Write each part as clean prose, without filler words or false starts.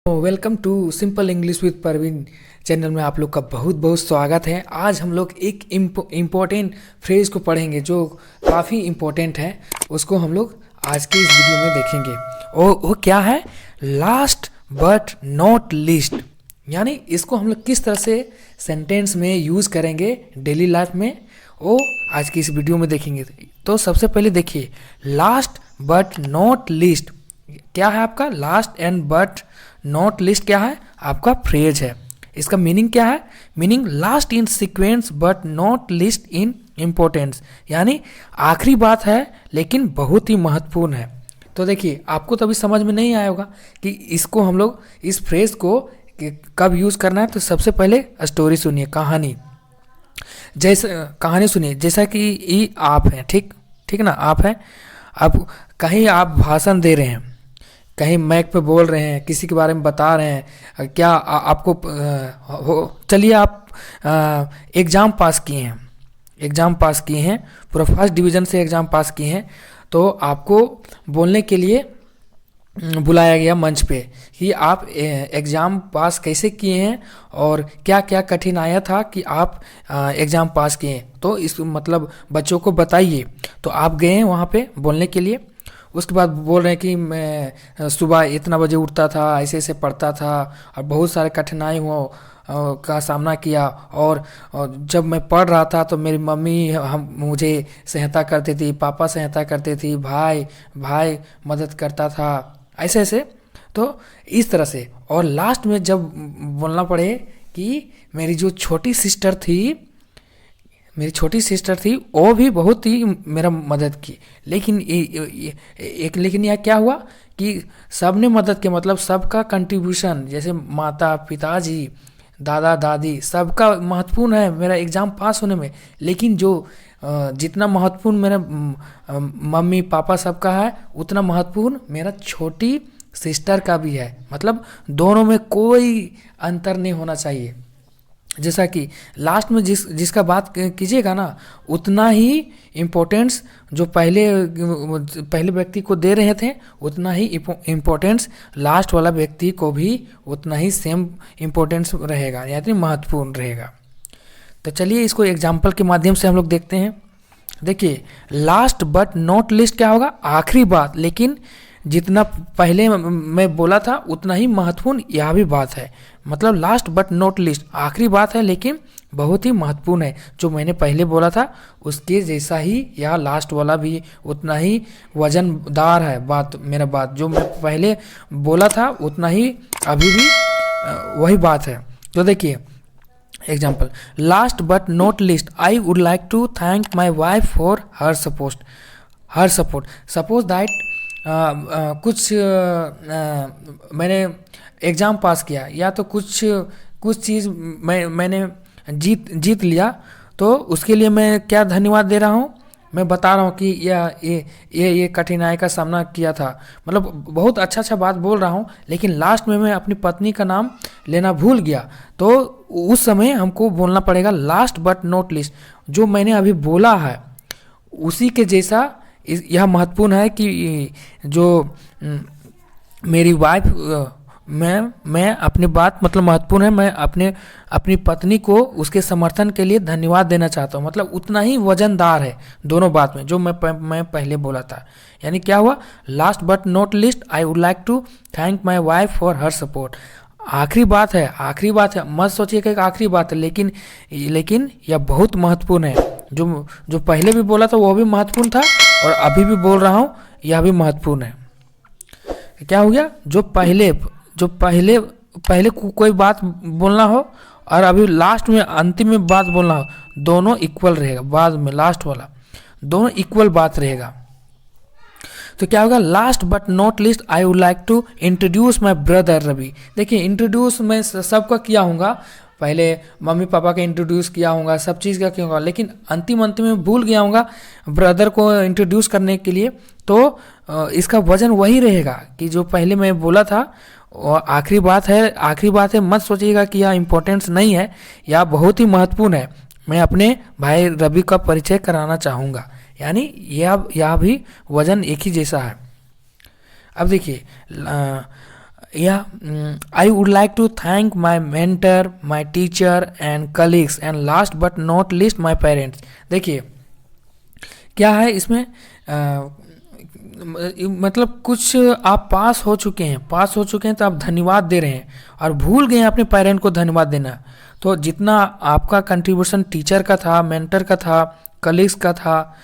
Welcome to simple English with Parveen channel में आप लोग का बहुत बहुत स्वागत है। आज हम लोग एक इम्पोर्टेंट फ्रेज को पढ़ेंगे जो काफ़ी इम्पोर्टेंट है। उसको हम लोग आज की इस वीडियो में देखेंगे। वो क्या है? Last but not least. यानी इसको हम लोग किस तरह से सेंटेंस में यूज़ करेंगे डेली लाइफ में, वो आज की इस वीडियो में देखेंगे। तो सबसे पहले देखिए, लास्ट बट नॉट लीस्ट क्या है आपका? Last and but not list क्या है? आपका फ्रेज है। इसका मीनिंग क्या है? Meaning last in sequence but not list in importance. यानी आखिरी बात है लेकिन बहुत ही महत्वपूर्ण है। तो देखिए, आपको तो अभी समझ में नहीं आया होगा कि इसको हम लोग इस फ्रेज को कब यूज़ करना है। तो सबसे पहले स्टोरी सुनिए, कहानी। जैसे कहानी सुनिए, जैसा कि ये आप हैं, ठीक ना, आप हैं। अब कहीं आप भाषण दे रहे हैं, कहीं माइक पे बोल रहे हैं, किसी के बारे में बता रहे हैं, क्या आपको चलिए आप एग्ज़ाम पास किए हैं, पूरा फर्स्ट डिवीज़न से एग्ज़ाम पास किए हैं। तो आपको बोलने के लिए बुलाया गया मंच पे कि आप एग्ज़ाम पास कैसे किए हैं और क्या क्या कठिनाइयाँ था कि आप एग्ज़ाम पास किए हैं। तो इस मतलब बच्चों को बताइए। तो आप गए हैं वहाँ पे बोलने के लिए। उसके बाद बोल रहे हैं कि मैं सुबह इतना बजे उठता था, ऐसे ऐसे पढ़ता था और बहुत सारे कठिनाई हुआ का सामना किया। और जब मैं पढ़ रहा था तो मेरी मम्मी मुझे सहायता करती थी, पापा सहायता करते थी, भाई मदद करता था, ऐसे ऐसे। तो इस तरह से। और लास्ट में जब बोलना पड़े कि मेरी जो छोटी सिस्टर थी वो भी बहुत ही मेरा मदद की। लेकिन लेकिन यह क्या हुआ कि सबने मदद की, मतलब सबका कंट्रीब्यूशन, जैसे माता पिताजी, दादा दादी, सबका महत्वपूर्ण है मेरा एग्ज़ाम पास होने में। लेकिन जो जितना महत्वपूर्ण मेरा मम्मी पापा सबका है, उतना महत्वपूर्ण मेरा छोटी सिस्टर का भी है। मतलब दोनों में कोई अंतर नहीं होना चाहिए। जैसा कि लास्ट में जिसका बात कीजिएगा ना, उतना ही इम्पोर्टेंस जो पहले व्यक्ति को दे रहे थे, उतना ही इम्पोर्टेंस लास्ट वाला व्यक्ति को भी उतना ही सेम इम्पोर्टेंस रहेगा, यानी महत्वपूर्ण रहेगा। तो चलिए इसको एग्जाम्पल के माध्यम से हम लोग देखते हैं। देखिए, लास्ट बट नॉट लिस्ट क्या होगा? आखिरी बात, लेकिन जितना पहले मैं बोला था उतना ही महत्वपूर्ण यह भी बात है। मतलब लास्ट बट नॉट लिस्ट, आखिरी बात है लेकिन बहुत ही महत्वपूर्ण है। जो मैंने पहले बोला था उसके जैसा ही यह लास्ट वाला भी उतना ही वजनदार है। मेरा बात जो मैं पहले बोला था उतना ही अभी भी वही बात है। तो देखिए example, last but not least, I would like to thank my wife for her support. Suppose that कुछ मैंने एग्ज़ाम पास किया, या तो कुछ चीज़ मैंने जीत लिया, तो उसके लिए मैं क्या धन्यवाद दे रहा हूँ? मैं बता रहा हूँ कि ये कठिनाई का सामना किया था। मतलब बहुत अच्छा बात बोल रहा हूँ, लेकिन लास्ट में मैं अपनी पत्नी का नाम लेना भूल गया। तो उस समय हमको बोलना पड़ेगा लास्ट बट नॉट लिस्ट। जो मैंने अभी बोला है उसी के जैसा यह महत्वपूर्ण है कि जो मेरी वाइफ, मैं अपनी बात, मतलब महत्वपूर्ण है, मैं अपनी पत्नी को उसके समर्थन के लिए धन्यवाद देना चाहता हूँ। मतलब उतना ही वजनदार है दोनों बात में जो मैं पहले बोला था। यानी क्या हुआ? Last but not least, I would like to thank my wife for her support. आखिरी बात है, मत सोचिए कि आखिरी बात है, लेकिन यह बहुत महत्वपूर्ण है। जो पहले भी बोला था वो भी महत्वपूर्ण था और अभी भी बोल रहा हूँ यह भी महत्वपूर्ण है। क्या हो गया? जो पहले कोई बात बोलना हो और अभी लास्ट में अंतिम में बात बोलना हो, दोनों इक्वल रहेगा। बाद में लास्ट वाला दोनों इक्वल बात रहेगा। तो क्या होगा? Last but not least, I would like to introduce my brother Ravi. देखिए, इंट्रोड्यूस मैं सबका किया हूँगा, पहले मम्मी पापा का इंट्रोड्यूस किया होगा, सब चीज़ का किया होगा, लेकिन अंतिम में भूल गया होगा ब्रदर को इंट्रोड्यूस करने के लिए। तो इसका वजन वही रहेगा कि जो पहले मैं बोला था और आखिरी बात है। मत सोचिएगा कि यह इम्पोर्टेंस नहीं है, यह बहुत ही महत्वपूर्ण है। मैं अपने भाई रवि का परिचय कराना चाहूँगा। यानी यह भी वजन एक ही जैसा है। अब देखिए, या I would like to thank my mentor, my teacher and colleagues and last but not least my parents. देखिए क्या है इसमें, मतलब कुछ आप पास हो चुके हैं तो आप धन्यवाद दे रहे हैं और भूल गए अपने पेरेंट को धन्यवाद देना। तो जितना आपका कंट्रीब्यूशन टीचर का था, मेंटर का था, कलीग्स का था,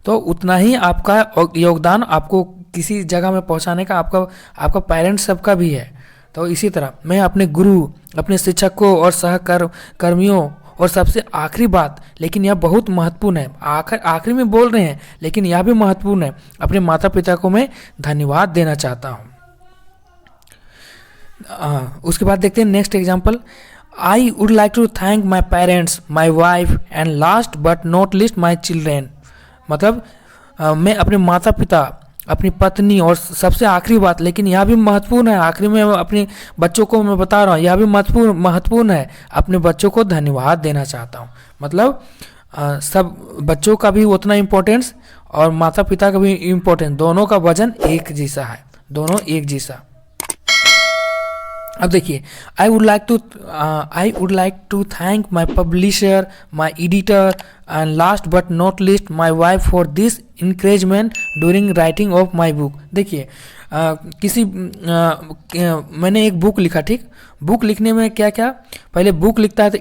तो उतना ही आपका योगदान आपको किसी जगह में पहुंचाने का आपका पेरेंट्स सबका भी है। तो इसी तरह मैं अपने गुरु, अपने शिक्षकों और सहकर्मियों, और सबसे आखिरी बात, लेकिन यह बहुत महत्वपूर्ण है, आखिरी में बोल रहे हैं लेकिन यह भी महत्वपूर्ण है, अपने माता पिता को मैं धन्यवाद देना चाहता हूँ। उसके बाद देखते हैं next example. I would like to thank my parents, my wife and last but not least my children. मतलब मैं अपने माता पिता, अपनी पत्नी और सबसे आखिरी बात, लेकिन यह भी महत्वपूर्ण है, आखिरी में अपने बच्चों को मैं बता रहा हूँ, यह भी महत्वपूर्ण है, अपने बच्चों को धन्यवाद देना चाहता हूँ। मतलब सब बच्चों का भी उतना इम्पोर्टेंस और माता पिता का भी इम्पोर्टेंस, दोनों का वजन एक जैसा है, दोनों एक जैसा। अब देखिए, I would like to thank my publisher, my editor and last but not least my wife for this encouragement during writing of my book. देखिए मैंने एक बुक लिखा, ठीक, बुक लिखने में क्या क्या, पहले बुक लिखता है तो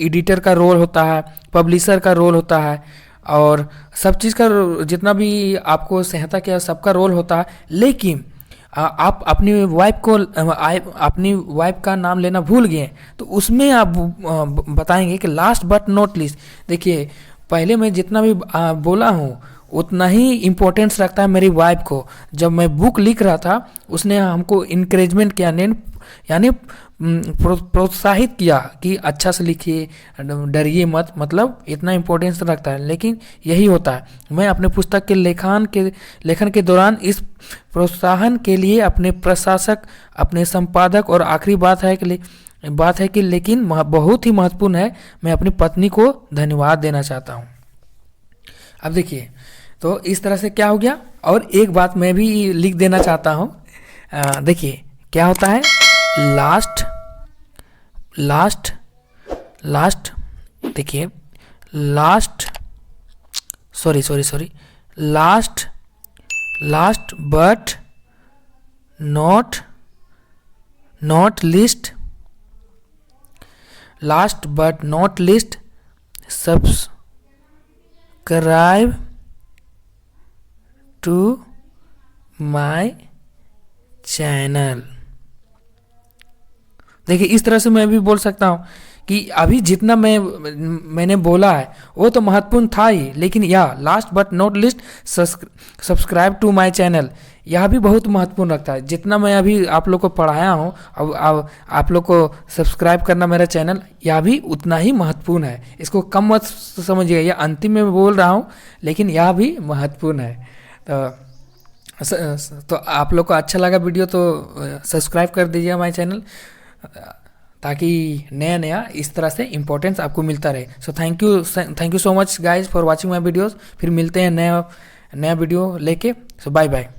एडिटर का रोल होता है, पब्लिशर का रोल होता है, और सब चीज़ का जितना भी आपको सहायता किया सबका रोल होता है। लेकिन आप अपनी वाइफ का नाम लेना भूल गए तो उसमें आप बताएंगे कि लास्ट बट नॉट लीस्ट। देखिए पहले मैं जितना भी बोला हूँ उतना ही इम्पोर्टेंस रखता है मेरी वाइफ को। जब मैं बुक लिख रहा था उसने हमको इनकरेजमेंट किया, यानी प्रोत्साहित किया कि अच्छा से लिखिए, डरिए मत, मतलब इतना इम्पोर्टेंस रखता है। लेकिन यही होता है, मैं अपने पुस्तक के लेखन के दौरान इस प्रोत्साहन के लिए अपने प्रशासक, अपने संपादक, और आखिरी बात है कि लेकिन बहुत ही महत्वपूर्ण है, मैं अपनी पत्नी को धन्यवाद देना चाहता हूँ। अब देखिए तो इस तरह से क्या हो गया। और एक बात मैं भी लिख देना चाहता हूँ, देखिए क्या होता है, देखिए last but not least subscribe to my channel. देखिए इस तरह से मैं भी बोल सकता हूँ कि अभी जितना मैंने बोला है वो तो महत्वपूर्ण था ही, लेकिन यह last but not least subscribe to my channel, यह भी बहुत महत्वपूर्ण रखता है। जितना मैं अभी आप लोग को पढ़ाया हूँ, अब आप लोग को सब्सक्राइब करना मेरा चैनल, यह भी उतना ही महत्वपूर्ण है। इसको कम मत समझिए, यह अंतिम में बोल रहा हूँ लेकिन यह भी महत्वपूर्ण है। तो आप लोग को अच्छा लगा वीडियो तो सब्सक्राइब कर दीजिए हमारे चैनल, ताकि नया इस तरह से इम्पोर्टेंस आपको मिलता रहे। So thank you so much guys for watching my videos. फिर मिलते हैं नया वीडियो लेके। सो बाय बाय।